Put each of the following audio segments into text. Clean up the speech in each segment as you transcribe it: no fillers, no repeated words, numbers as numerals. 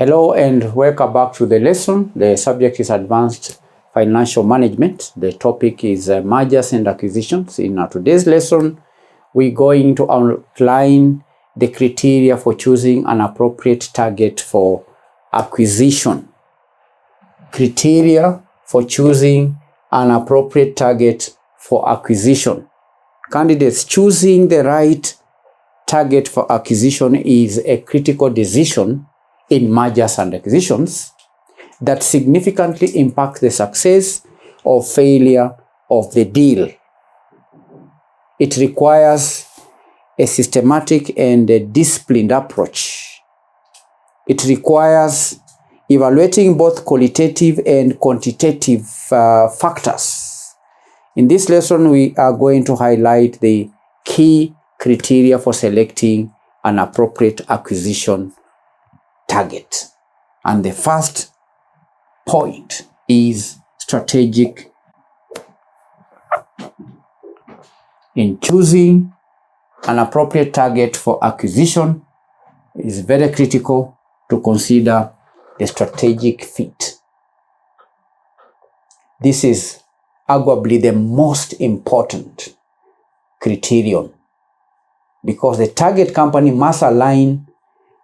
Hello and welcome back to the lesson. The subject is Advanced Financial Management. The topic is mergers and acquisitions. In today's lesson, we're going to outline the criteria for choosing an appropriate target for acquisition. Criteria for choosing an appropriate target for acquisition. Candidates, choosing the right target for acquisition is a critical decision in mergers and acquisitions that significantly impact the success or failure of the deal. It requires a systematic and a disciplined approach. It requires evaluating both qualitative and quantitative factors. In this lesson, we are going to highlight the key criteria for selecting an appropriate acquisition target. And the first point is strategic. In choosing an appropriate target for acquisition, it is very critical to consider the strategic fit. This is arguably the most important criterion because the target company must align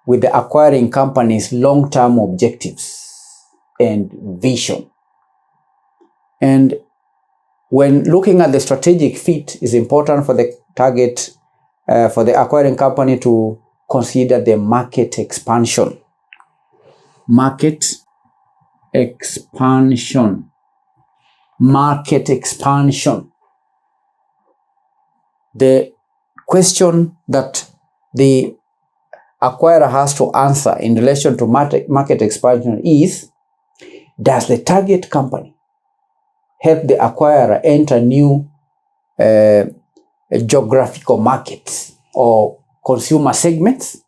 with the acquiring company's long-term objectives and vision. And when looking at the strategic fit, it's important for the target, for the acquiring company to consider the market expansion. Market expansion. Market expansion. The question that the acquirer has to answer in relation to market expansion is, does the target company help the acquirer enter new geographical markets or consumer segments?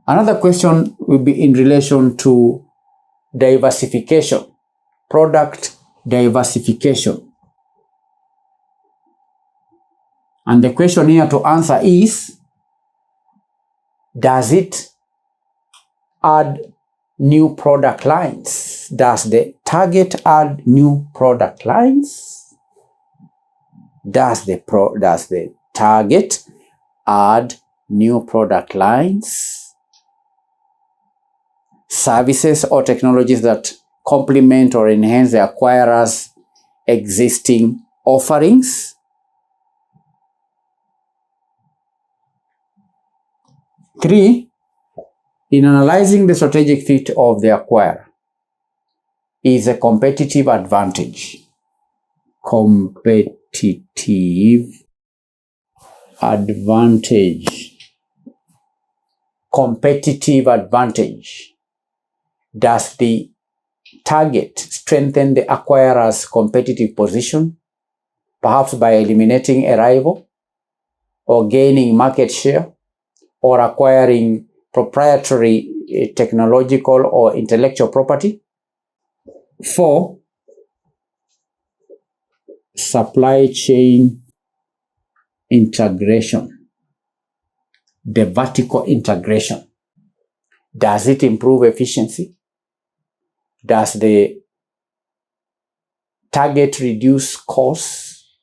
Another question will be in relation to diversification, product diversification. And the question here to answer is, does it add new product lines? Does the target add new product lines? Does the target add new product lines? Services or technologies that complement or enhance the acquirer's existing offerings? Three, in analyzing the strategic fit of the acquirer is a competitive advantage. Competitive advantage. Competitive advantage. Does the target strengthen the acquirer's competitive position, perhaps by eliminating a rival, or gaining market share, or acquiring proprietary technological or intellectual property? 4, supply chain integration. The vertical integration. Does it improve efficiency? Does the target reduce costs?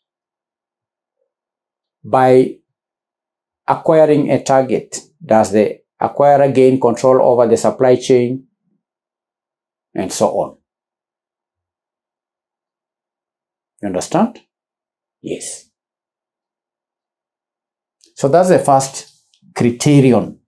By acquiring a target, does the acquirer gain control over the supply chain? And so on. You understand? Yes. So that's the first criterion